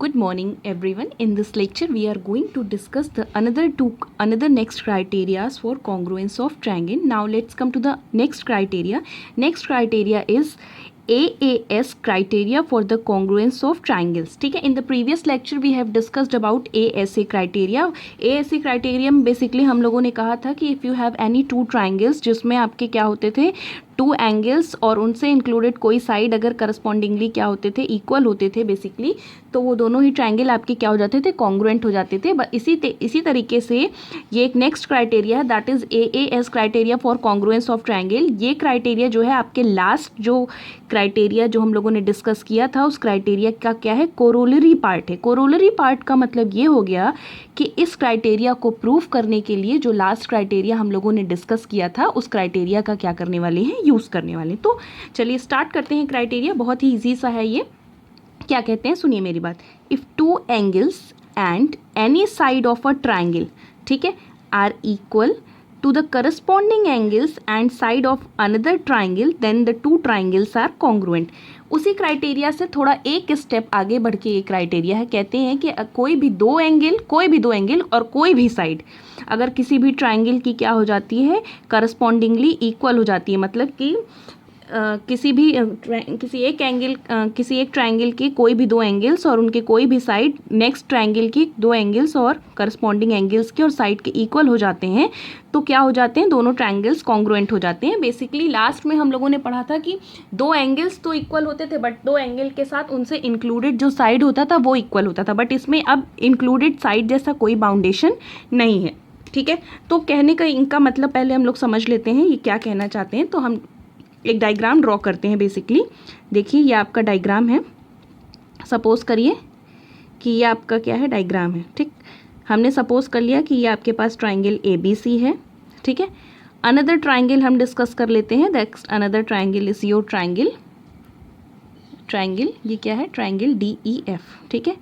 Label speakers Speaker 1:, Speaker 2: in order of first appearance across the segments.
Speaker 1: Good morning, everyone. In this lecture, we are going to discuss the another next criteria for congruence of triangle. Now, let's come to the next criteria. Next criteria is AAS criteria for the congruence of triangles. ठीक है. In the previous lecture, we have discussed about ASA criteria. ASA criteria में basically हम लोगों ने कहा था कि if you have any two triangles जिसमें आपके क्या होते थे टू एंगल्स और उनसे इंक्लूडेड कोई साइड अगर करस्पॉन्डिंगली क्या होते थे इक्वल होते थे बेसिकली, तो वो दोनों ही ट्रायंगल आपके क्या हो जाते थे कॉन्ग्रुएंट हो जाते थे. इसी तरीके से ये एक नेक्स्ट क्राइटेरिया है, that is AAS criteria for congruence of triangle. ये क्राइटेरिया जो है आपके लास्ट जो क्राइटेरिया जो हम लोगों ने डिस्कस किया था उस क्राइटेरिया का क्या है, कोरोलरी पार्ट है. कोरोलरी पार्ट का मतलब ये हो गया कि इस क्राइटेरिया को प्रूव करने के लिए जो लास्ट क्राइटेरिया हम लोगों ने डिस्कस किया था उस क्राइटेरिया का क्या करने वाले हैं, यूज़ करने वाले. तो चलिए स्टार्ट करते हैं. क्राइटेरिया बहुत ही ईजी सा है. ये क्या कहते हैं, सुनिए मेरी बात. If two angles and any side of a triangle, ठीक है, are equal to the corresponding angles and side of another triangle, then the two triangles are congruent. उसी क्राइटेरिया से थोड़ा एक स्टेप आगे बढ़ के ये क्राइटेरिया है. कहते हैं कि कोई भी दो एंगल और कोई भी साइड अगर किसी भी ट्राइंगल की क्या हो जाती है, करस्पॉन्डिंगली इक्वल हो जाती है. मतलब कि किसी एक ट्रायंगल के कोई भी दो एंगल्स और उनके कोई भी साइड नेक्स्ट ट्रायंगल की दो एंगल्स और करस्पॉन्डिंग एंगल्स के और साइड के इक्वल हो जाते हैं, तो क्या हो जाते हैं, दोनों ट्रायंगल्स कॉन्ग्रुएंट हो जाते हैं. बेसिकली लास्ट में हम लोगों ने पढ़ा था कि दो एंगल्स तो इक्वल होते थे बट दो एंगल के साथ उनसे इंक्लूडेड जो साइड होता था वो इक्वल होता था. बट इसमें अब इंक्लूडेड साइड जैसा कोई बाउंडेशन नहीं है. ठीक है, तो कहने का इनका मतलब पहले हम लोग समझ लेते हैं ये क्या कहना चाहते हैं. तो हम एक डायग्राम ड्रॉ करते हैं. बेसिकली देखिए ये आपका डायग्राम है. सपोज करिए कि ये आपका क्या है, डायग्राम है. ठीक, हमने सपोज कर लिया कि ये आपके पास ट्रायंगल ABC है. ठीक है, अनदर ट्रायंगल हम डिस्कस कर लेते हैं. That's another triangle is your triangle ये क्या है, ट्रायंगल DEF. ठीक है,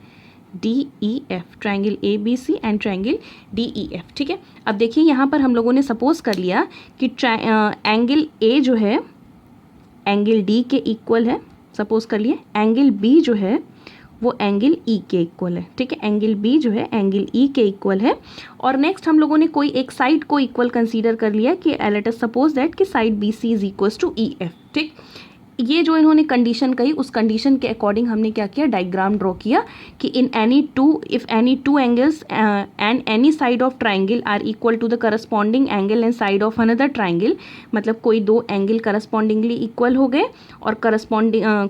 Speaker 1: DEF, triangle ABC and triangle DEF. ठीक है, अब देखिए यहाँ पर हम लोगों ने सपोज कर लिया कि एंगल A जो है एंगल D के इक्वल है. सपोज कर लिए एंगल B जो है वो एंगल E के इक्वल है. ठीक है, एंगल B जो है एंगल E के इक्वल है. और नेक्स्ट हम लोगों ने कोई एक साइड को इक्वल कंसीडर कर लिया कि लेट अस सपोज दैट कि side BC is equals to EF. ठीक, ये जो इन्होंने कंडीशन कही उस कंडीशन के अकॉर्डिंग हमने क्या किया, डायग्राम ड्रॉ किया कि if any two angles and any side of triangle are equal to the corresponding angle and side of another triangle. मतलब कोई दो एंगल करस्पॉन्डिंगली इक्वल हो गए और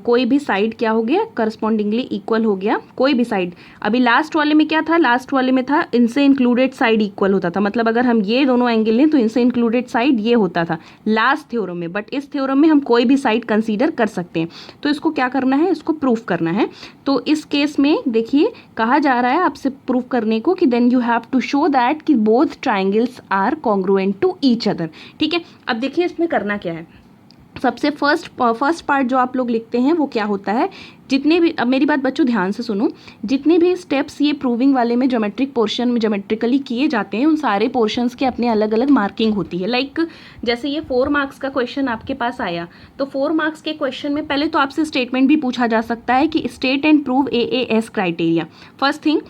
Speaker 1: कोई भी साइड क्या हो गया, करस्पॉन्डिंगली इक्वल हो गया कोई भी साइड. अभी लास्ट वाले में क्या था, लास्ट वाले में था इनसे इंक्लूडेड साइड इक्वल होता था. मतलब अगर हम ये दोनों एंगल लें तो इनसे इंक्लूडेड साइड ये होता था लास्ट थ्योरम में. बट इस थ्योरम में हम कोई भी साइड कंसीडर कर सकते हैं. तो इसको क्या करना है, इसको प्रूफ करना है. तो इस केस में देखिए कहा जा रहा है आपसे प्रूफ करने को कि then you have to show that कि both triangles are congruent to each other. ठीक है, अब देखिए इसमें करना क्या है. सबसे फर्स्ट पार्ट जो आप लोग लिखते हैं वो क्या होता है, जितने भी, अब मेरी बात बच्चों ध्यान से सुनो, जितने भी स्टेप्स ये प्रूविंग वाले में ज्योमेट्रिक पोर्शन में ज्योमेट्रिकली किए जाते हैं उन सारे पोर्शंस के अपने अलग अलग मार्किंग होती है. लाइक जैसे ये 4 मार्क्स का क्वेश्चन आपके पास आया तो 4 मार्क्स के क्वेश्चन में पहले तो आपसे स्टेटमेंट भी पूछा जा सकता है कि state and prove AAS criteria. First thing,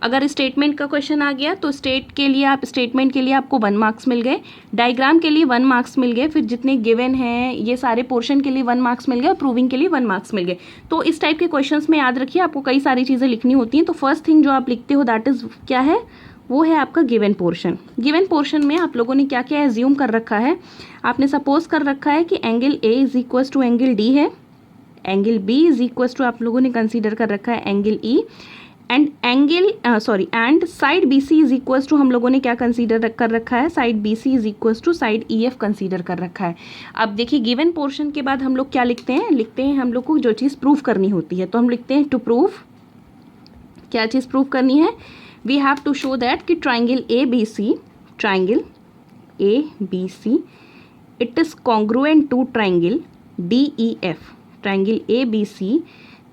Speaker 1: अगर स्टेटमेंट का क्वेश्चन आ गया तो स्टेटमेंट के लिए आपको 1 मार्क्स मिल गए, डायग्राम के लिए 1 मार्क्स मिल गए, फिर जितने गिवन हैं ये सारे पोर्शन के लिए 1 मार्क्स मिल गए और प्रूविंग के लिए 1 मार्क्स मिल गए. तो इस टाइप के क्वेश्चंस में याद रखिए आपको कई सारी चीज़ें लिखनी होती हैं. तो फर्स्ट थिंग जो आप लिखते हो दैट इज़ क्या है, वो है आपका गिवन पोर्शन. गिवन पोर्शन में आप लोगों ने क्या क्या एज्यूम कर रखा है, आपने सपोज कर रखा है कि angle A is equals to angle D है, angle B is equals to आप लोगों ने कंसिडर कर रखा है angle E and side BC is equals to हम लोगों ने क्या कंसीडर कर रखा है, side BC is equals to side EF consider कर रखा है. अब देखिए गिवन पोर्शन के बाद हम लोग क्या लिखते हैं हम लोग को जो चीज़ प्रूफ करनी होती है. तो हम लिखते हैं टू प्रूव, क्या चीज़ प्रूफ करनी है, we have to show that कि triangle ABC it is congruent to triangle DEF. Triangle ABC,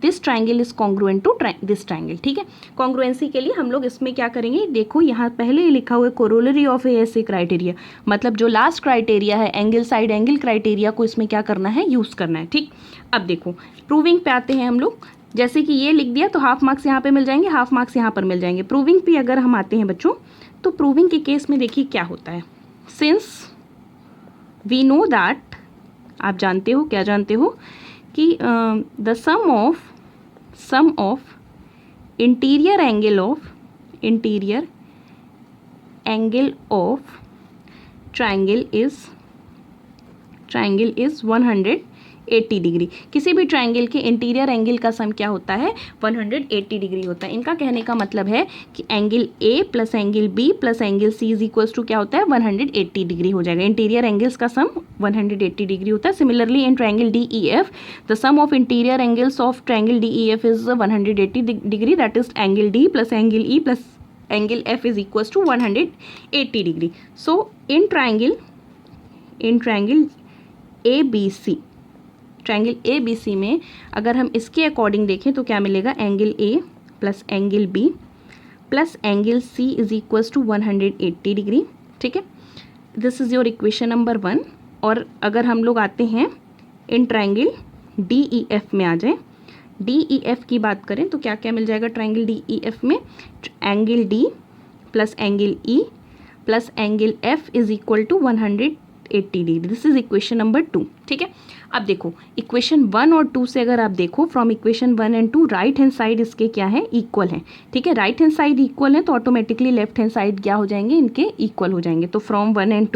Speaker 1: this triangle is congruent to this triangle. ठीक है, कॉन्ग्रुएंसी के लिए हम लोग इसमें क्या करेंगे, देखो यहाँ पहले ही लिखा हुआ है कोरोलरी ऑफ ASA क्राइटेरिया. मतलब जो लास्ट क्राइटेरिया है एंगल साइड एंगल क्राइटेरिया को इसमें क्या करना है, यूज़ करना है. ठीक, अब देखो प्रूविंग पे आते हैं हम लोग. जैसे कि ये लिख दिया तो हाफ मार्क्स यहाँ पे मिल जाएंगे, हाफ मार्क्स यहाँ पर मिल जाएंगे। प्रूविंग पे अगर हम आते हैं बच्चों, तो प्रूविंग के केस में देखिए क्या होता है। सिंस वी नो दैट, आप जानते हो, क्या जानते हो कि the sum of interior angle of triangle is 180 degree. किसी भी ट्राइंगल के इंटीरियर एंगल का सम क्या होता है, 180 डिग्री होता है। इनका कहने का मतलब है कि angle A plus angle B plus angle C is equals to क्या होता है, 180 डिग्री हो जाएगा। इंटीरियर एंगल्स का सम 180 डिग्री होता है। Similarly in triangle D E F the sum of interior angles of triangle D E F is 180 degree, that is angle D plus angle E plus angle F is equals to 180 degree. So in triangle A B C, triangle A B C में अगर हम इसके according देखें तो क्या मिलेगा, angle A plus angle B plus angle C is equals to 180 degree. ठीक है, this is your equation number 1। और अगर हम लोग आते हैं इन ट्राइंगल डी ई एफ में आ जाए, डी ई एफ की बात करें तो क्या क्या मिल जाएगा ट्राइंगल डी ई एफ में, angle D plus angle E plus angle F is equal to 180 degree. This is equation number 2। ठीक है, अब देखो इक्वेशन 1 और 2 से अगर आप देखो, from equation 1 and 2 right hand side इसके क्या है, इक्वल है। ठीक है, राइट हैंड साइड इक्वल है तो ऑटोमेटिकली लेफ्ट हैंड साइड क्या हो जाएंगे, इनके इक्वल हो जाएंगे। तो फ्रॉम 1 एंड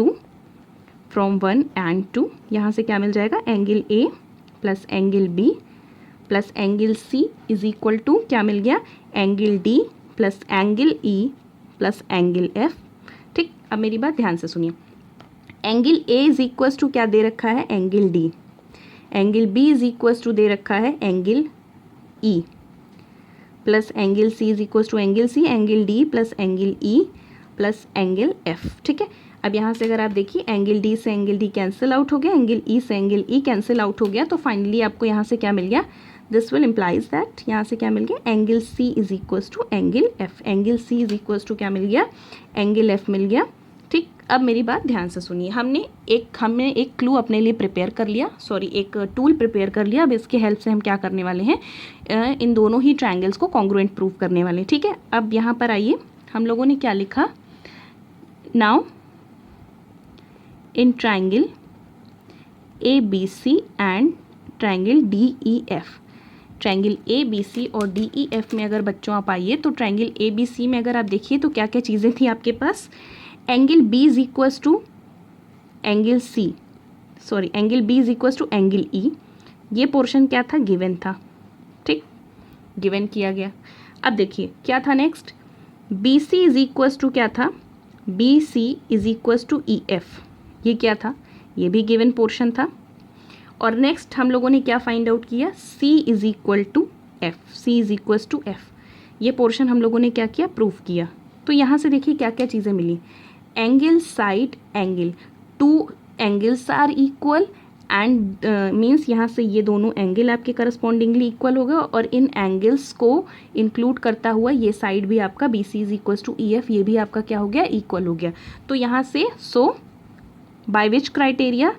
Speaker 1: 2 यहाँ से क्या मिल जाएगा, angle A plus angle B plus angle C is equal to क्या मिल गया, angle D plus angle E plus angle F. ठीक, अब मेरी बात ध्यान से सुनिए। Angle A is equals to क्या दे रखा है, angle D. Angle B is equals to दे रखा है angle E plus angle C is equals to angle C, angle D plus angle E plus angle F. ठीक है, अब यहाँ से अगर आप देखिए एंगल डी से एंगल डी कैंसिल आउट हो गया, एंगल ई से एंगल ई कैंसिल आउट हो गया, तो फाइनली आपको यहाँ से क्या मिल गया, दिस विल इम्प्लाइज दैट यहाँ से क्या मिल गया, angle C is equals to angle F. Angle C is equals to क्या मिल गया, एंगल एफ मिल गया। ठीक, अब मेरी बात ध्यान से सुनिए। हमने एक क्लू अपने लिए प्रिपेयर कर लिया, सॉरी एक टूल प्रिपेयर कर लिया। अब इसके हेल्प से हम क्या करने वाले हैं, इन दोनों ही ट्रायंगल्स को कॉन्ग्रुएंट प्रूव करने वाले हैं। ठीक है, अब यहाँ पर आइए, हम लोगों ने क्या लिखा, now in triangle A B C and triangle D E F, triangle A B C और डी ई एफ में अगर बच्चों आप आइए तो ट्रायंगल ए बी सी में अगर आप देखिए तो क्या क्या चीज़ें थी आपके पास, angle B is equals to angle C, sorry angle B is equals to angle E, ये पोर्शन क्या था, गिवन था। ठीक, गिवन किया गया। अब देखिए क्या था next, B C is equals to क्या था, B C is equals to E F, ये क्या था, ये भी गिवन पोर्शन था। और नेक्स्ट हम लोगों ने क्या फाइंड आउट किया, C is equal to F, C is equals to F, ये पोर्शन हम लोगों ने क्या किया, प्रूफ किया। तो यहाँ से देखिए क्या क्या चीज़ें मिली, angle side angle, two angles are equal and means यहाँ से ये दोनों एंगल आपके करस्पॉन्डिंगली इक्वल हो गए, और इन एंगल्स को इंक्लूड करता हुआ ये साइड भी आपका B C is equals to E F, ये भी आपका क्या हो गया, इक्वल हो गया। तो यहाँ से so by which criteria,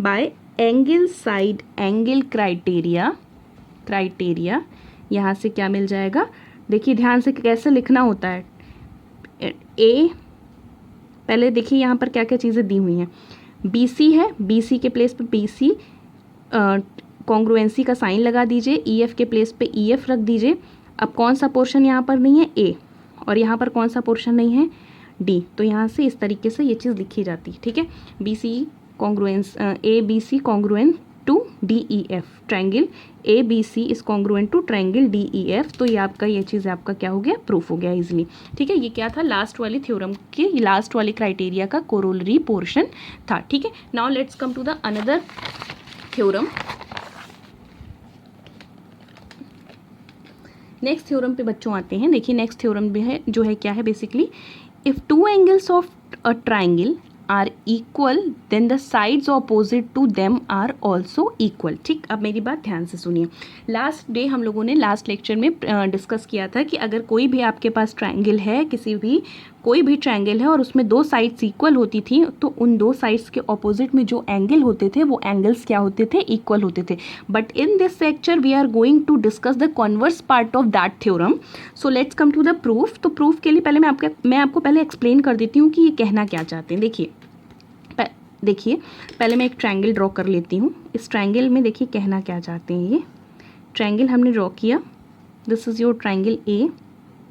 Speaker 1: by angle side angle criteria यहाँ से क्या मिल जाएगा, देखिए ध्यान से कैसे लिखना होता है। ए पहले देखिए यहाँ पर क्या क्या चीज़ें दी हुई हैं, बी सी है, बी सी के प्लेस पे बी सी कॉन्ग्रुएंसी का साइन लगा दीजिए, ई एफ के प्लेस पे ई एफ रख दीजिए। अब कौन सा पोर्शन यहाँ पर नहीं है, ए, और यहाँ पर कौन सा पोर्शन नहीं है, डी, तो यहाँ से इस तरीके से ये चीज़ लिखी जाती है। ठीक है, B C congruence A B C congruent to D E F, triangle A B C is congruent to triangle D E F. तो ये आपका ये चीज़ आपका क्या हो गया, प्रूफ हो गया इजीली। ठीक है, ये क्या था, लास्ट वाली थ्योरम के लास्ट वाली क्राइटेरिया का कोरोलरी पोर्शन था। ठीक है, now let's come to the another theorem. Next theorem पे बच्चों आते हैं। देखिए नेक्स्ट थ्योरम भी है जो है क्या है, basically if two angles of a triangle are equal then the sides opposite to them are also equal. ठीक, अब मेरी बात ध्यान से सुनिए। लास्ट डे हम लोगों ने लास्ट लेक्चर में डिस्कस किया था कि अगर कोई भी आपके पास ट्रायंगल है, किसी भी कोई भी ट्रायंगल है और उसमें दो साइड्स इक्वल होती थी, तो उन दो साइड्स के ऑपोजिट में जो एंगल होते थे वो एंगल्स क्या होते थे, इक्वल होते थे. But in this lecture we are going to discuss the converse part of that theorem. So let's come to the proof. तो प्रूफ के लिए पहले मैं आपको पहले एक्सप्लेन कर देती हूँ कि ये कहना क्या चाहते हैं. देखिए पहले मैं एक ट्रायंगल ड्रॉ कर लेती हूँ. इस ट्रायंगल में देखिए कहना क्या चाहते हैं. ये ट्रायंगल हमने ड्रॉ किया. This is your triangle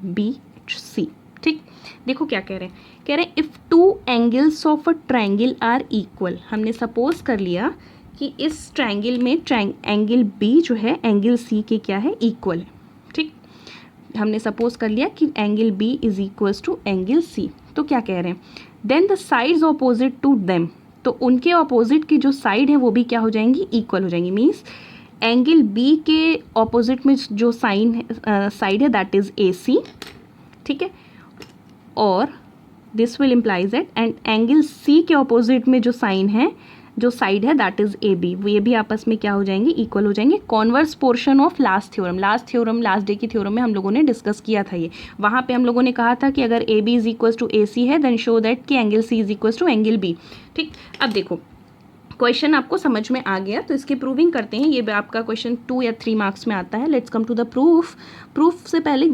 Speaker 1: ABC. ठीक, देखो क्या कह रहे हैं. कह रहे हैं if two angles of a triangle are equal. हमने सपोज कर लिया कि इस ट्रायंगल में एंगल B जो है एंगल C के क्या है, इक्वल है. ठीक, हमने सपोज कर लिया कि angle B is equals to angle C. तो क्या कह रहे हैं, then the sides opposite to them. तो उनके ऑपोजिट की जो साइड है वो भी क्या हो जाएंगी, इक्वल हो जाएंगी. मीन्स एंगल B के ऑपोजिट में जो साइड है दैट इज AC. ठीक है, और this will implies that and angle C के ऑपोजिट में जो साइड है दैट इज AB. ये भी आपस में क्या हो जाएंगे, इक्वल हो जाएंगे. Converse portion of last theorem last day की थ्योरम में हम लोगों ने डिस्कस किया था. ये वहाँ पे हम लोगों ने कहा था कि अगर AB is equals to AC है देन शो दैट कि angle C is equals to angle B. ठीक, अब देखो क्वेश्चन आपको समझ में आ गया, तो इसकी प्रूविंग करते हैं. ये आपका क्वेश्चन 2 या 3 मार्क्स में आता है. Let's come to the proof. Proof से पहले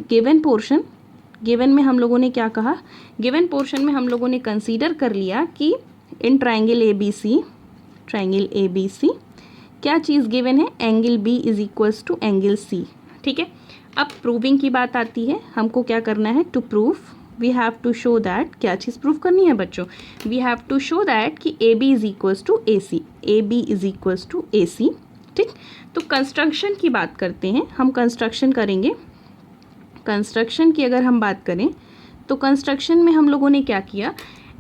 Speaker 1: गिवन में हम लोगों ने क्या कहा, गिवन पोर्शन में हम लोगों ने कंसीडर कर लिया कि इन ट्रायंगल ABC क्या चीज़ गिवन है, angle B is equals to angle C. ठीक है, अब प्रूविंग की बात आती है. हमको क्या करना है, to proof we have to show that. क्या चीज़ प्रूफ करनी है बच्चों, we have to show that कि AB is equals to AC. AB is equals to AC. ठीक, तो कंस्ट्रक्शन की बात करते हैं. हम कंस्ट्रक्शन करेंगे. कंस्ट्रक्शन की अगर हम बात करें तो कंस्ट्रक्शन में हम लोगों ने क्या किया,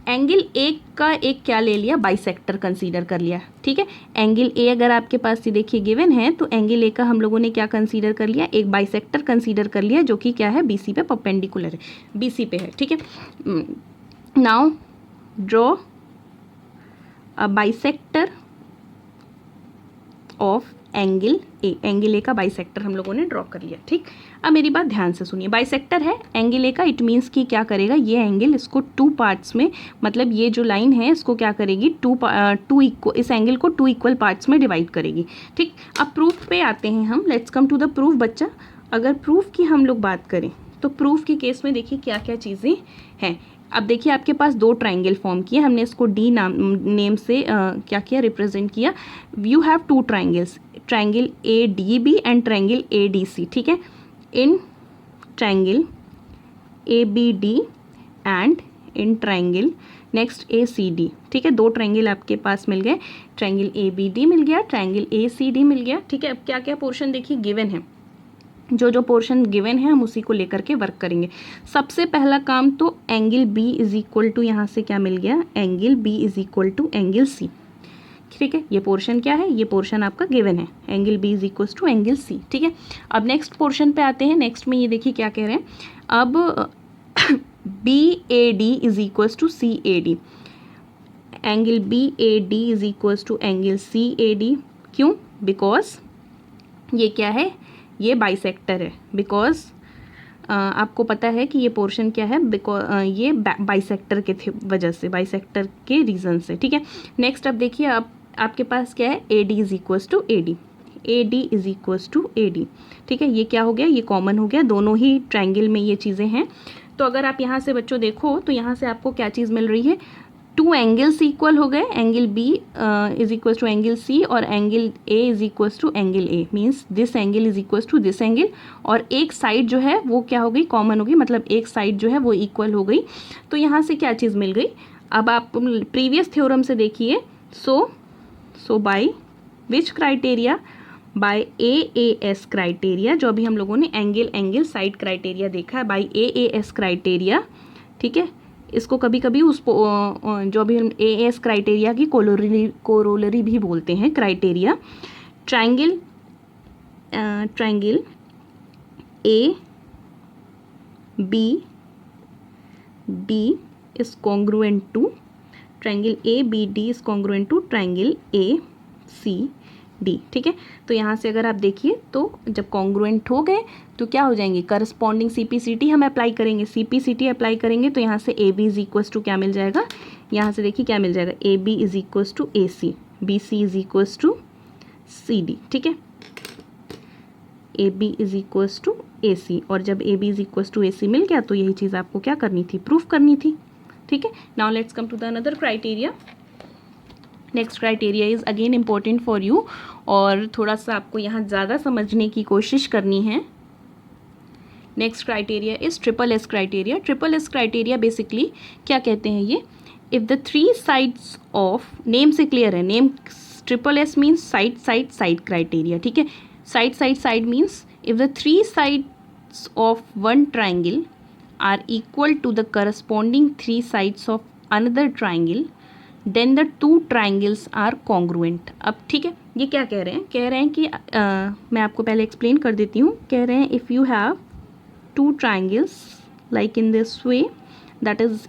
Speaker 1: एंगल A का एक क्या ले लिया, बाइसेक्टर कंसीडर कर लिया. ठीक है, एंगल A अगर आपके पास ये देखिए गिवन है तो एंगल A का हम लोगों ने क्या कंसीडर कर लिया, एक बाइसेक्टर कंसीडर कर लिया जो कि क्या है, BC पे परपेंडिकुलर है, BC पे है. ठीक है, now draw a bisector of angle A का बाइसेक्टर हम लोगों ने ड्रॉ कर लिया. ठीक, अब मेरी बात ध्यान से सुनिए. बाइसेक्टर है एंगल A का, इट मीन्स कि क्या करेगा, ये एंगल इसको 2 पार्ट्स में, मतलब ये जो लाइन है इसको क्या करेगी, इस एंगल को 2 इक्वल पार्ट्स में डिवाइड करेगी. ठीक, अब प्रूफ पे आते हैं हम. Let's come to the proof बच्चा. अगर प्रूफ की हम लोग बात करें तो प्रूफ के केस में देखिए क्या क्या चीज़ें हैं. अब देखिए आपके पास 2 ट्रायंगल फॉर्म किए, हमने इसको D नेम से क्या किया, रिप्रेजेंट किया. You have 2 triangles, triangle ADB and triangle ADC. ठीक है, in triangle ABD and in triangle next ACD. ठीक है, 2 ट्रायंगल आपके पास मिल गए. ट्रायंगल ABD मिल गया, ट्रायंगल ACD मिल गया. ठीक है, अब क्या क्या पोर्शन देखिए गिवन है, जो पोर्शन गिवन है हम उसी को लेकर के वर्क करेंगे. सबसे पहला काम तो angle B is equal to, यहाँ से क्या मिल गया, angle B is equal to angle C. ठीक है, ये पोर्शन क्या है, ये पोर्शन आपका गिवन है, angle B is equal to angle C. ठीक है, अब नेक्स्ट पोर्शन पे आते हैं. नेक्स्ट में ये देखिए क्या कह रहे हैं, अब BAD is equal to CAD. Angle BAD is equal to angle CAD. क्यों, बिकॉज ये क्या है, ये बाइसेक्टर है. बिकॉज आपको पता है कि ये पोर्शन क्या है, बिकॉज ये बाइसेक्टर के वजह से, बाइसेक्टर के रीज़न से. ठीक है, नेक्स्ट अब देखिए आपके पास क्या है, AD is equals to AD. AD is equals to AD. ठीक है, ये क्या हो गया, ये कॉमन हो गया, दोनों ही ट्रायंगल में ये चीज़ें हैं. तो अगर आप यहाँ से बच्चों देखो तो यहाँ से आपको क्या चीज़ मिल रही है, 2 एंगल्स इक्वल हो गए. Angle B is equal to angle C और angle A is equal to angle A. Means this angle is equal to this angle, और एक साइड जो है वो क्या हो गई, कॉमन हो गई, मतलब एक साइड जो है वो इक्वल हो गई. तो यहाँ से क्या चीज़ मिल गई, अब आप प्रीवियस थ्योरम से देखिए. So by which criteria, by AAS criteria, जो अभी हम लोगों ने एंगल साइड क्राइटेरिया देखा है, बाय AAS क्राइटेरिया. ठीक है, इसको कभी कभी उस जो अभी हम AAS क्राइटेरिया की कोरोलरी भी बोलते हैं criteria. Triangle ABD is congruent to triangle ABD is congruent to triangle AC. D, ठीक है। तो यहाँ से अगर आप देखिए तो जब कॉन्ग्रुएंट हो गए तो क्या हो जाएंगे, करस्पॉन्डिंग CPCT हम अप्लाई करेंगे, CPCT अप्लाई करेंगे तो यहाँ से AB इज इक्वल्स टू क्या मिल जाएगा, यहाँ से देखिए क्या मिल जाएगा, AB is equals to AC, BC is equals to CD, ठीक है। AB is equals to AC, और जब AB is equals to AC मिल गया तो यही चीज़ आपको क्या करनी थी, प्रूफ करनी थी, ठीक है। Now let's come to the another criteria. Next criteria is again important for you, और थोड़ा सा आपको यहाँ ज़्यादा समझने की कोशिश करनी है। Next criteria is triple S criteria. Triple S criteria basically क्या कहते हैं ये, if the three sides of, name से क्लियर है, name triple S means side side side criteria, ठीक है। Side side side means if the three sides of one triangle are equal to the corresponding three sides of another triangle then the two triangles are congruent. अब ठीक है, ये क्या कह रहे हैं, कह रहे हैं कि मैं आपको पहले एक्सप्लेन कर देती हूँ। कह रहे हैं if you have two triangles like in this way, that is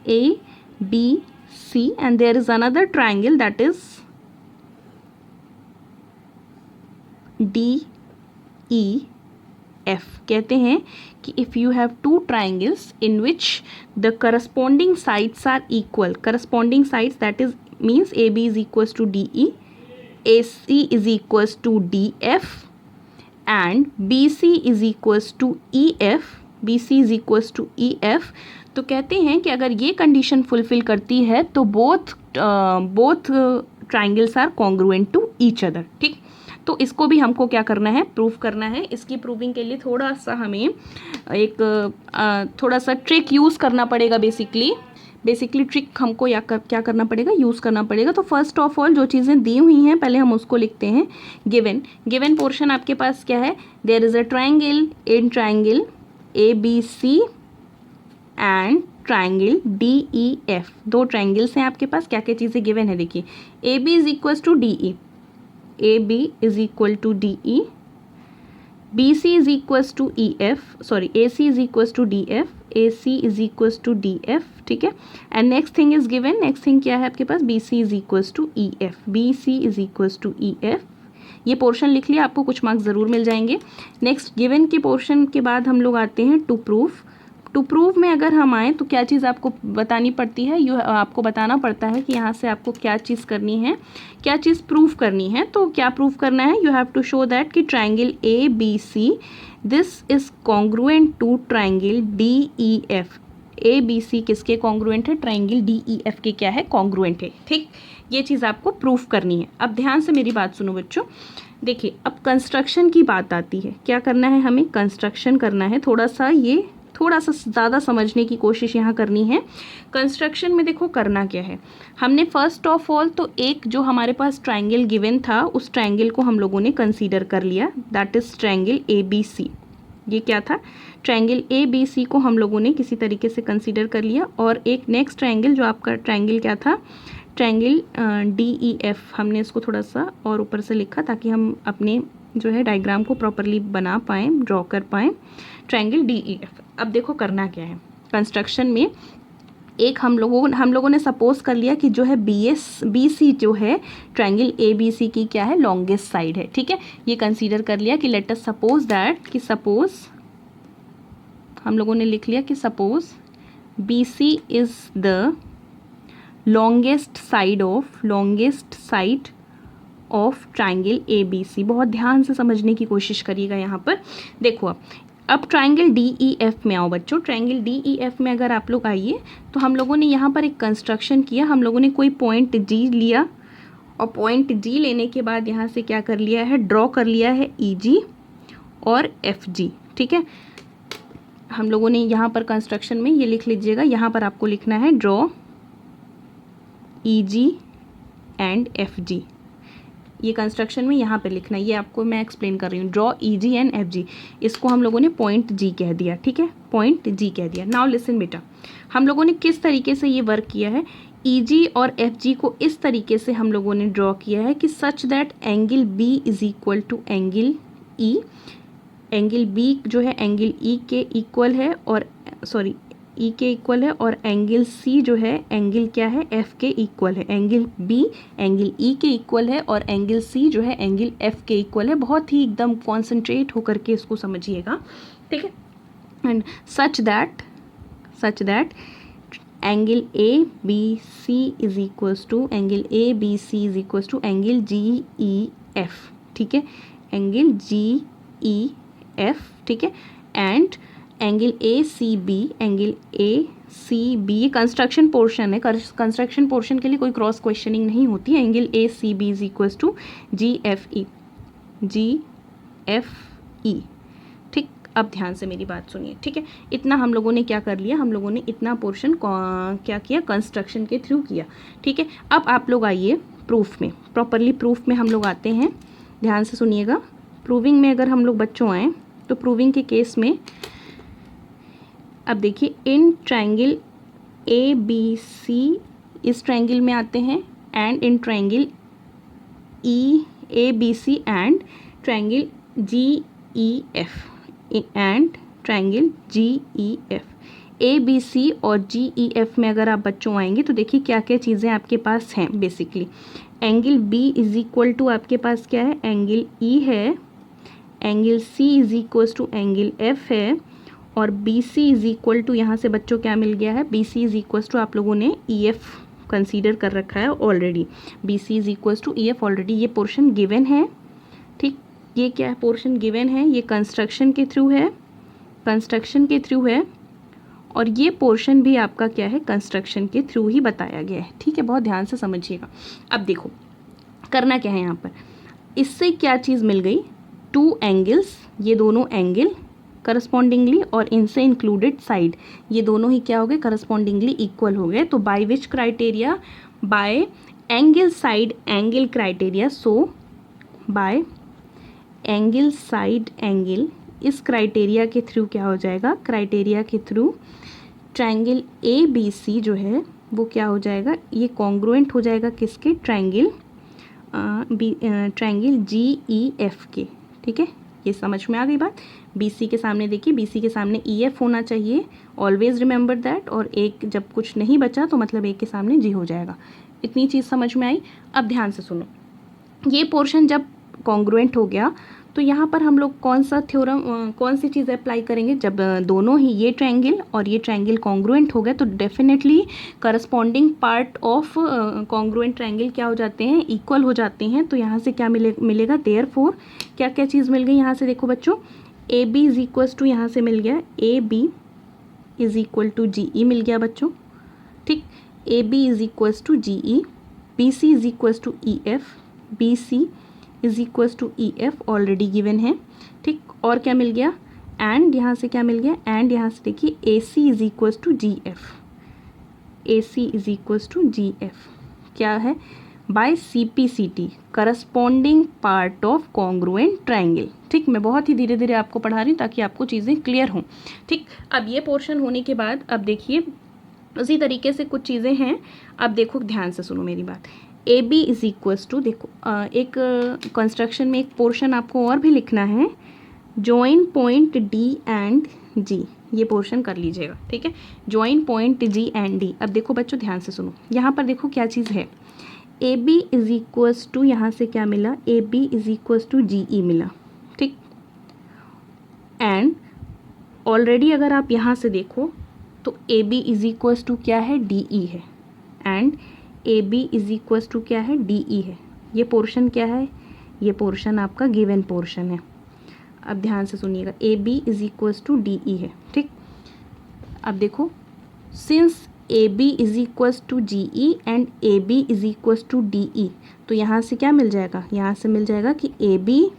Speaker 1: ABC and there is another triangle that is DEF, कहते हैं कि if you have two triangles in which the corresponding sides are equal, corresponding sides that is means AB is equals to DE, AC is equals to DF and BC is equals to EF, BC is equals to EF, तो कहते हैं कि अगर ये condition fulfil करती है तो both triangles are congruent to each other, ठीक। तो इसको भी हमको क्या करना है, प्रूव करना है। इसकी प्रूविंग के लिए थोड़ा सा हमें थोड़ा सा ट्रिक यूज़ करना पड़ेगा। बेसिकली ट्रिक हमको क्या करना पड़ेगा, यूज़ करना पड़ेगा। तो फर्स्ट ऑफ ऑल जो चीज़ें दी हुई हैं पहले हम उसको लिखते हैं। गिवन पोर्शन आपके पास क्या है, there is a triangle, in triangle ABC and triangle DEF, दो ट्राइंगल्स हैं आपके पास। क्या क्या चीज़ें गिवन है देखिए, AB is equal to DE, AB is equal to DE, BC is equal to AC is equal to DF, AC is equal to DF, ठीक है। And next thing is given, next thing क्या है आपके पास, BC is equal to EF, BC is equal to EF। ये portion लिख लिया, आपको कुछ मार्क्स ज़रूर मिल जाएंगे। नेक्स्ट गिवन के पोर्शन के बाद हम लोग आते हैं टू प्रूफ। टू प्रूव में अगर हम आएँ तो क्या चीज़ आपको बतानी पड़ती है, आपको बताना पड़ता है कि यहाँ से आपको क्या चीज़ करनी है, क्या चीज़ प्रूफ करनी है। तो क्या प्रूफ करना है, you have to show that कि triangle ABC this is congruent to triangle DEF। ABC किसके कॉन्ग्रुएंट है, ट्राइंगल DEF के क्या है, कॉन्ग्रुएंट है, ठीक। ये चीज़ आपको प्रूफ करनी है। अब ध्यान से मेरी बात सुनो बच्चों, देखिए अब कंस्ट्रक्शन की बात आती है। क्या करना है, हमें कंस्ट्रक्शन करना है। थोड़ा सा ज़्यादा समझने की कोशिश यहाँ करनी है। कंस्ट्रक्शन में देखो करना क्या है, हमने फर्स्ट ऑफ ऑल तो एक जो हमारे पास ट्राइंगल गिवन था उस ट्राइंगल को हम लोगों ने कंसीडर कर लिया, दैट इज़ ट्राइंगल ABC। ये क्या था, ट्राइंगल ABC को हम लोगों ने किसी तरीके से कंसीडर कर लिया। और एक नेक्स्ट ट्राइंगल जो आपका ट्राइंगल क्या था, ट्राइंगल DEF, हमने इसको थोड़ा सा और ऊपर से लिखा ताकि हम अपने जो है डायग्राम को प्रॉपरली बना पाएँ, ड्रॉ कर पाएँ, ट्राइंगल DEF। अब देखो करना क्या है कंस्ट्रक्शन में, एक हम लोगों ने सपोज कर लिया कि जो है BC जो है ट्राइंगल ABC की क्या है, लॉन्गेस्ट साइड है, ठीक है। ये कंसीडर कर लिया कि लेट अस सपोज दैट कि हम लोगों ने लिख लिया कि suppose BC is the longest side of triangle ABC। बहुत ध्यान से समझने की कोशिश करिएगा यहाँ पर। देखो अब ट्राइंगल DEF में आओ बच्चों। ट्राइंगल DEF में अगर आप लोग आइए तो हम लोगों ने यहाँ पर एक कंस्ट्रक्शन किया। हम लोगों ने कोई पॉइंट G लिया और पॉइंट G लेने के बाद यहाँ से क्या कर लिया है, ड्रॉ कर लिया है EG और FG, ठीक है। हम लोगों ने यहाँ पर कंस्ट्रक्शन में ये लिख लीजिएगा, यहाँ पर आपको लिखना है ड्रॉ EG एंड FG। ये कंस्ट्रक्शन में यहाँ पे लिखना है, ये आपको मैं एक्सप्लेन कर रही हूँ। ड्रॉ EG एंड FG, इसको हम लोगों ने पॉइंट G कह दिया, ठीक है, पॉइंट G कह दिया। नाउ लिसन बेटा, हम लोगों ने किस तरीके से ये वर्क किया है, EG और FG को इस तरीके से हम लोगों ने ड्रॉ किया है कि such that angle B is equal to angle E। Angle B जो है एंगल E के इक्वल है, और ई के इक्वल है और एंगल सी जो है एंगल क्या है एफ के इक्वल है। एंगल बी एंगल ई के इक्वल है और एंगल सी जो है एंगल एफ के इक्वल है। बहुत ही एकदम कॉन्सेंट्रेट होकर के इसको समझिएगा, ठीक है। And such that angle A B C is equals to angle A B C is equals to angle G E F, ठीक है, एंगल जी ई एफ, ठीक है। And angle A C B, ये कंस्ट्रक्शन पोर्शन है, construction portion के लिए कोई cross questioning नहीं होती है। Angle A C B is equals to G F E, ठीक। अब ध्यान से मेरी बात सुनिए, ठीक है। इतना हम लोगों ने क्या कर लिया, हम लोगों ने इतना पोर्शन क्या किया, कंस्ट्रक्शन के थ्रू किया, ठीक है। अब आप लोग आइए प्रूफ में, प्रॉपरली प्रूफ में हम लोग आते हैं। ध्यान से सुनिएगा, प्रूविंग में अगर हम लोग बच्चों आएँ तो प्रूविंग के केस में अब देखिए, इन ट्रायंगल ए बी सी इस ट्रायंगल में आते हैं and in triangle E A B C and triangle G E F and triangle G E F. A B C और जी ई एफ में अगर आप बच्चों आएंगे तो देखिए क्या क्या चीज़ें आपके पास हैं। Basically angle B is equal to आपके पास क्या है, एंगल ई है, angle C is equal to angle F है और B C is equal to, यहाँ से बच्चों क्या मिल गया है, B C is equal to आप लोगों ने ई एफ कंसीडर कर रखा है already. B C is equal to E F already, ये पोर्शन गिवन है, ठीक। ये क्या है, पोर्शन गिवन है, ये कंस्ट्रक्शन के थ्रू है, और ये पोर्शन भी आपका क्या है, कंस्ट्रक्शन के थ्रू ही बताया गया है, ठीक है। बहुत ध्यान से समझिएगा। अब देखो करना क्या है यहाँ पर, इससे क्या चीज़ मिल गई, टू एंगल्स, ये दोनों एंगल करस्पॉन्डिंगली और इनसे इंक्लूडेड साइड, ये दोनों ही क्या हो गए, करस्पॉन्डिंगली इक्वल हो गए। तो by which criteria, by angle side angle criteria, so by angle side angle, इस क्राइटेरिया के थ्रू क्या हो जाएगा, क्राइटेरिया के through triangle A B C जो है वो क्या हो जाएगा, ये कॉन्ग्रुएंट हो जाएगा किसके, ट्रायंगल जी ई एफ के, ठीक है। ये समझ में आ गई बात। बी सी के सामने देखिए, बी सी के सामने ई एफ होना चाहिए, ऑलवेज रिमेंबर दैट, और एक जब कुछ नहीं बचा तो मतलब एक के सामने जी हो जाएगा। इतनी चीज़ समझ में आई। अब ध्यान से सुनो, ये पोर्शन जब कॉन्ग्रुएंट हो गया तो यहाँ पर हम लोग कौन सा थ्योरम, कौन सी चीज़ अप्लाई करेंगे, जब दोनों ही ये ट्रायंगल और ये ट्रायंगल कॉन्ग्रुएंट हो गए तो definitely corresponding part of congruent triangle क्या हो जाते हैं, इक्वल हो जाते हैं। तो यहाँ से क्या मिलेगा, देयरफॉर क्या क्या चीज़ मिल गई यहाँ से, देखो बच्चों, A B is equal to, यहाँ से मिल गया A B is equal to G E मिल गया बच्चों, ठीक। A B is equal to G E, B C is equal to E F, B C is equal to E F already given है, ठीक। और क्या मिल गया, एंड यहाँ से क्या मिल गया, एंड यहाँ से देखिए A C is equal to G F, A C is equal to G F क्या है, by C P C T, corresponding part of congruent triangle, ठीक। मैं बहुत ही धीरे धीरे आपको पढ़ा रही हूँ ताकि आपको चीज़ें क्लियर हों, ठीक। अब ये पोर्शन होने के बाद अब देखिए उसी तरीके से कुछ चीज़ें हैं। अब देखो ध्यान से सुनो मेरी बात, A B is equals to, देखो एक कंस्ट्रक्शन में एक पोर्शन आपको और भी लिखना है, join point D and G, ये पोर्शन कर लीजिएगा, ठीक है, join point G and D. अब देखो बच्चों ध्यान से सुनो, यहाँ पर देखो क्या चीज़ है, A B is equals to, यहाँ से क्या मिला, A B is equals to G E मिला, ठीक। एंड ऑलरेडी अगर आप यहाँ से देखो तो A B is equals to क्या है, डी ई है, and A B is equals to क्या है, डी ई है। ये पोर्शन क्या है, ये पोर्शन आपका गिवन पोर्शन है। अब ध्यान से सुनिएगा, A B is equals to D E है, ठीक। अब देखो, since A B is equals to G E and A B is equals to D E, तो यहाँ से क्या मिल जाएगा, यहाँ से मिल जाएगा कि ए बी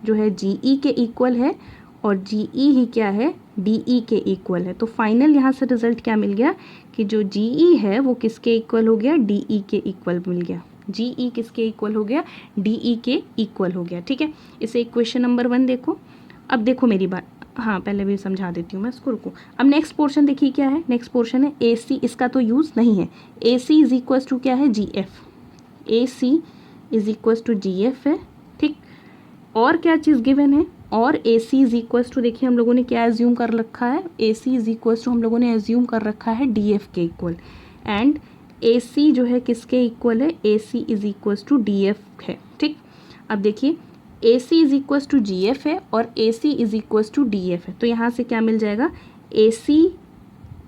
Speaker 1: जो है जी ई के इक्वल है और जी ई ही क्या है, डी ई के इक्वल है। तो फाइनल यहाँ से रिजल्ट क्या मिल गया कि जो जी ई है वो किसके इक्वल हो गया, डी ई के इक्वल मिल गया। जी ई किसके इक्वल हो गया, डी ई के इक्वल हो गया, ठीक है। इसे इक्वेशन नंबर 1 देखो। अब देखो मेरी बात, हाँ पहले भी समझा देती हूँ मैं इसको, रुको। अब नेक्स्ट पोर्शन देखिए क्या है, नेक्स्ट पोर्शन है ए सी, इसका तो यूज़ नहीं है। A C is equals to क्या है, G F, A C is equals to G F है, ठीक। और क्या चीज़ गिवन है, और A C is equals to, देखिए हम लोगों ने क्या एज्यूम कर रखा है, A C is equals to हम लोगों ने एज्यूम कर रखा है डी एफ के इक्वल, एंड ए सी जो है किसके इक्वल है, A C is equals to D F है, ठीक। अब देखिए A C is equals to G F है और A C is equals to D F है, तो यहाँ से क्या मिल जाएगा, ए सी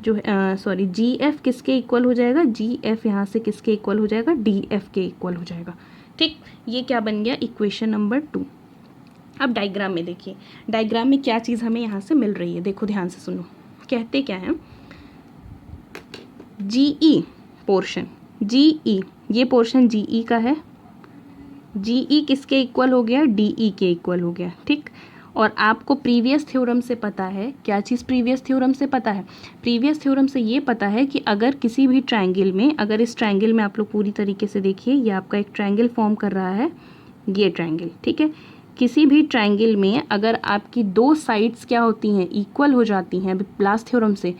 Speaker 1: जो है सॉरी जी एफ किसके इक्वल हो जाएगा, जी एफ यहाँ से किसके इक्वल हो जाएगा, डी एफ के इक्वल हो जाएगा, ठीक। ये क्या बन गया, इक्वेशन नंबर 2। अब डायग्राम में देखिए, डायग्राम में क्या चीज़ हमें यहाँ से मिल रही है, देखो ध्यान से सुनो, कहते क्या है, जी ई पोर्शन, जी ई ये पोर्शन जी ई का है, जी ई किसके इक्वल हो गया, डी ई के इक्वल हो गया, ठीक। और आपको प्रीवियस थ्योरम से पता है, क्या चीज़ प्रीवियस थ्योरम से पता है, प्रीवियस थ्योरम से ये पता है कि अगर किसी भी ट्रायंगल में, अगर इस ट्रायंगल में आप लोग पूरी तरीके से देखिए, ये आपका एक ट्रायंगल फॉर्म कर रहा है, ये ट्रायंगल, ठीक है, किसी भी ट्रायंगल में अगर आपकी दो साइड्स क्या होती हैं, इक्वल हो जाती हैं लास्ट थ्योरम से,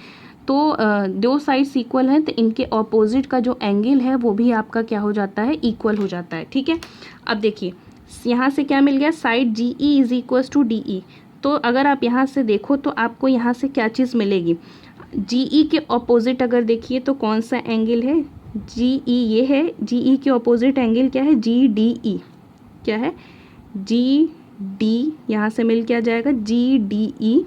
Speaker 1: तो दो साइड्स इक्वल हैं तो इनके ऑपोजिट का जो एंगल है वो भी आपका क्या हो जाता है, इक्वल हो जाता है, ठीक है। अब देखिए यहाँ से क्या मिल गया, side G E is equals to D E, तो अगर आप यहाँ से देखो तो आपको यहाँ से क्या चीज़ मिलेगी, जी ई के ऑपोजिट अगर देखिए तो कौन सा एंगल है, जी ई ये है, जी ई के ऑपोजिट एंगल क्या है, जी डी ई, क्या है, जी डी, यहाँ से मिल क्या जाएगा, G D E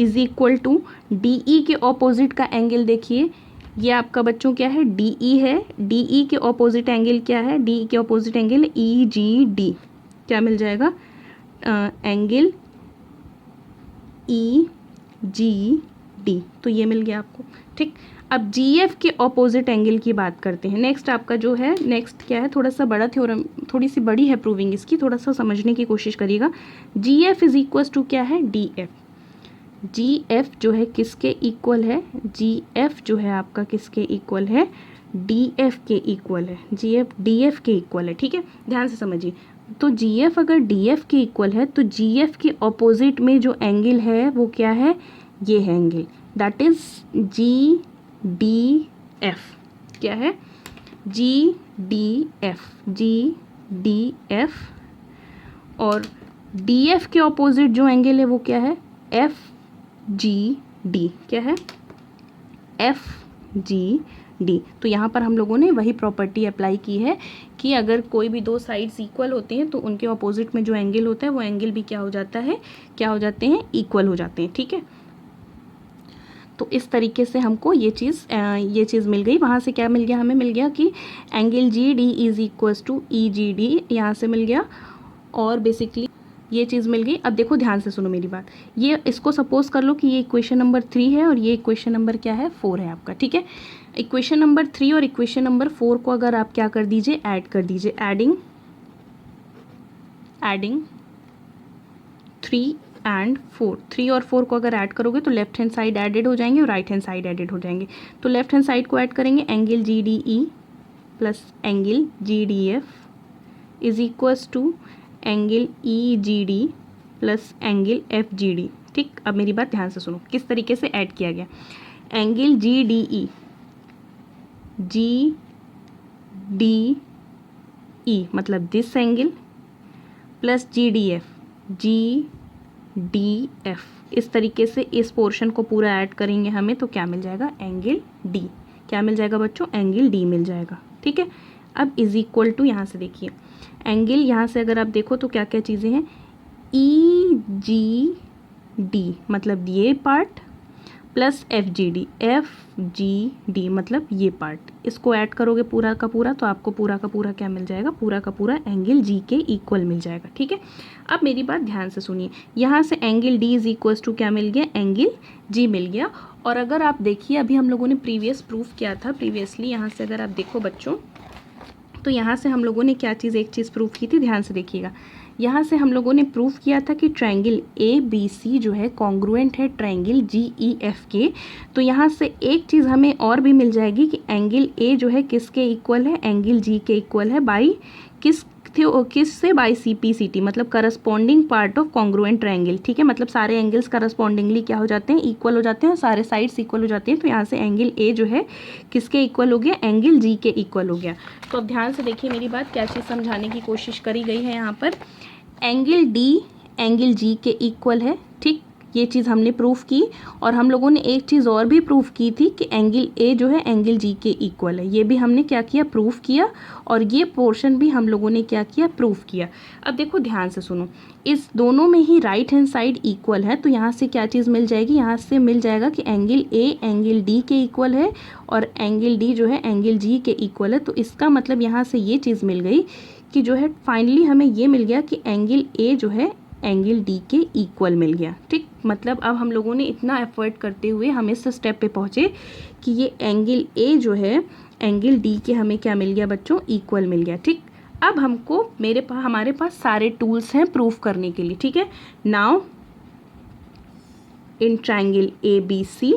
Speaker 1: is equal to D E के ऑपोजिट का एंगल देखिए, ये आपका बच्चों क्या है, डी ई है, डी ई के ऑपोजिट एंगल क्या है, डी ई के opposite angle E G D, क्या मिल जाएगा, एंगल ई जी डी, तो ये मिल गया आपको, ठीक। अब जी एफ के ऑपोजिट एंगल की बात करते हैं, नेक्स्ट आपका जो है, नेक्स्ट क्या है, थोड़ा सा बड़ा थ्योरम, थोड़ी सी बड़ी है प्रूविंग इसकी, थोड़ा सा समझने की कोशिश करिएगा। जी एफ इज इक्वल टू क्या है, डी एफ, जी एफ जो है किसके इक्वल है, जी एफ जो है आपका किसके इक्वल है, डी एफ के इक्वल है, जी एफ डी एफ के इक्वल है, ठीक है, ध्यान से समझिए। तो जी एफ अगर डी एफ के इक्वल है तो जी एफ के ऑपोजिट में जो एंगल है वो क्या है, ये है angle, that is ji D F, क्या है, जी D F, G D F, और डी एफ के ऑपोजिट जो एंगल है वो क्या है, एफ जी डी, क्या है, एफ जी डी। तो यहाँ पर हम लोगों ने वही प्रॉपर्टी अप्लाई की है कि अगर कोई भी दो साइड्स इक्वल होते हैं तो उनके ऑपोजिट में जो एंगल होता है वो एंगल भी क्या हो जाता है, क्या हो जाते हैं, इक्वल हो जाते हैं, ठीक है। तो इस तरीके से हमको ये चीज़ मिल गई, वहाँ से क्या मिल गया, हमें मिल गया कि angle G D is equals to E G D, यहाँ से मिल गया, और बेसिकली ये चीज़ मिल गई। अब देखो ध्यान से सुनो मेरी बात, ये इसको सपोज कर लो कि ये इक्वेशन नंबर 3 है और ये इक्वेशन नंबर क्या है, 4 है आपका, ठीक है। इक्वेशन नंबर 3 और इक्वेशन नंबर 4 को अगर आप क्या कर दीजिए, ऐड कर दीजिए, एडिंग 3 एंड 4, 3 और 4 को अगर ऐड करोगे तो लेफ्ट हैंड साइड एडेड हो जाएंगे और राइट हैंड साइड एडेड हो जाएंगे। तो लेफ्ट हैंड साइड को ऐड करेंगे, angle G D E plus angle G D F is equals to angle E G D plus angle F G D, ठीक। अब मेरी बात ध्यान से सुनो, किस तरीके से ऐड किया गया, angle G D E, G D E मतलब this angle, plus G D F, G D F, इस तरीके से इस पोर्शन को पूरा ऐड करेंगे हमें, तो क्या मिल जाएगा, एंगल डी, क्या मिल जाएगा बच्चों, एंगल डी मिल जाएगा, ठीक है। अब इज इक्वल टू, यहाँ से देखिए एंगल, यहाँ से अगर आप देखो तो क्या क्या चीज़ें हैं, ई जी डी मतलब ये part, plus F G D मतलब ये पार्ट, इसको ऐड करोगे पूरा का पूरा तो आपको पूरा का पूरा क्या मिल जाएगा, पूरा का पूरा एंगल जी के इक्वल मिल जाएगा, ठीक है। अब मेरी बात ध्यान से सुनिए, यहाँ से angle D is equals to क्या मिल गया, एंगल जी मिल गया। और अगर आप देखिए अभी हम लोगों ने प्रीवियस प्रूफ किया था, प्रीवियसली यहाँ से अगर आप देखो बच्चों तो यहाँ से हम लोगों ने क्या चीज़, एक चीज़ प्रूफ की थी, ध्यान से देखिएगा, यहाँ से हम लोगों ने प्रूफ किया था कि ट्रायंगल ए बी सी जो है कॉन्ग्रुएंट है ट्रायंगल जी ई एफ के। तो यहाँ से एक चीज़ हमें और भी मिल जाएगी कि एंगल ए जो है किसके इक्वल है, एंगल जी के इक्वल है, बाई किस से, by C P C T मतलब corresponding part of congruent triangle, ठीक है। मतलब सारे एंगल्स करस्पॉन्डिंगली क्या हो जाते हैं, इक्वल हो जाते हैं, सारे साइड्स इक्वल हो जाती हैं। तो यहाँ से एंगल ए जो है किसके इक्वल हो गया, एंगल जी के इक्वल हो गया। तो अब ध्यान से देखिए मेरी बात, क्या चीज़ समझाने की कोशिश करी गई है यहाँ पर, एंगल डी एंगल जी के इक्वल है। ठीक, ये चीज़ हमने प्रूफ की। और हम लोगों ने एक चीज़ और भी प्रूफ की थी कि एंगल ए जो है एंगल जी के इक्वल है। ये भी हमने क्या किया, प्रूफ किया। और ये पोर्शन भी हम लोगों ने क्या किया, प्रूफ किया। अब देखो ध्यान से सुनो, इस दोनों में ही राइट हैंड साइड इक्वल है, तो यहाँ से क्या चीज़ मिल जाएगी, यहाँ से मिल जाएगा कि एंगल ए एंगल डी के इक्वल है और एंगल डी जो है एंगल जी के इक्वल है। तो इसका मतलब यहाँ से ये चीज़ मिल गई कि जो है फाइनली हमें ये मिल गया कि एंगल ए जो है एंगल डी के इक्वल मिल गया। ठीक, मतलब अब हम लोगों ने इतना एफर्ट करते हुए हम इस स्टेप पे पहुँचे कि ये एंगल ए जो है एंगल डी के हमें क्या मिल गया बच्चों, इक्वल मिल गया। ठीक, अब हमको हमारे पास सारे टूल्स हैं प्रूफ करने के लिए। ठीक है, now in triangle A B C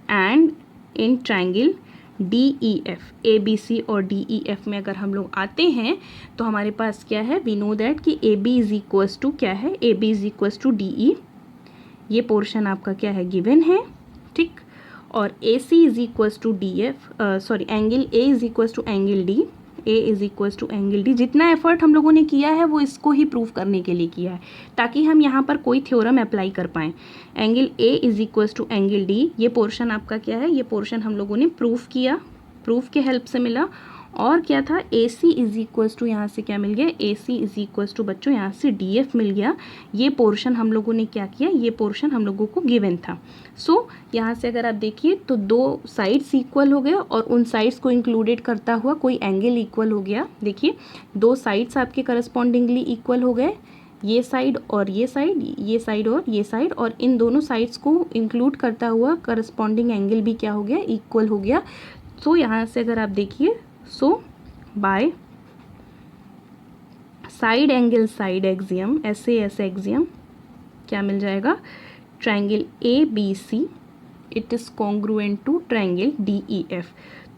Speaker 1: and in triangle D E F, A B C और डी ई एफ में अगर हम लोग आते हैं तो हमारे पास क्या है, वी नो दैट कि A B is equals to क्या है, A B is equals to D E. ये पोर्शन आपका क्या है, गिवन है। ठीक, और A C is equals to D F, sorry angle A is equals to angle D, A is equals to angle D. जितना एफर्ट हम लोगों ने किया है वो इसको ही प्रूव करने के लिए किया है, ताकि हम यहाँ पर कोई थ्योरम अप्लाई कर पाएँ। Angle A is equals to angle D, ये पोर्शन आपका क्या है, ये पोर्शन हम लोगों ने प्रूफ किया, प्रूफ के हेल्प से मिला। और क्या था, ए सी इज इक्वल्स टू, यहाँ से क्या मिल गया, ए सी इज इक्वल्स टू बच्चों यहाँ से डी एफ मिल गया। ये पोर्शन हम लोगों ने क्या किया, ये पोर्शन हम लोगों को गिवन था। सो यहाँ से अगर आप देखिए तो दो साइड्स इक्वल हो गए और उन साइड्स को इंक्लूडेड करता हुआ कोई एंगल इक्वल हो गया। देखिए दो साइड्स आपके करस्पॉन्डिंगली इक्वल हो गए, ये साइड और ये साइड, ये साइड और ये साइड, और इन दोनों साइड्स को इंक्लूड करता हुआ करस्पॉन्डिंग एंगल भी क्या हो गया, इक्वल हो गया। सो यहाँ से अगर आप देखिए, so by side angle side axiom, ऐसे एक्सियम क्या मिल जाएगा, triangle A B C it is congruent to triangle D E F.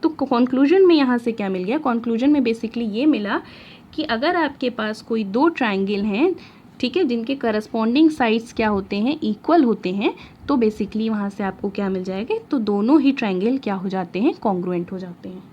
Speaker 1: तो कंक्लूजन में यहाँ से क्या मिल गया, कंक्लूजन में बेसिकली ये मिला कि अगर आपके पास कोई दो ट्रायंगल हैं, ठीक है, जिनके करस्पॉन्डिंग साइड्स क्या होते हैं, इक्वल होते हैं, तो बेसिकली वहाँ से आपको क्या मिल जाएगा, तो दोनों ही ट्रायंगल क्या हो जाते हैं, कॉन्ग्रुएंट हो जाते हैं।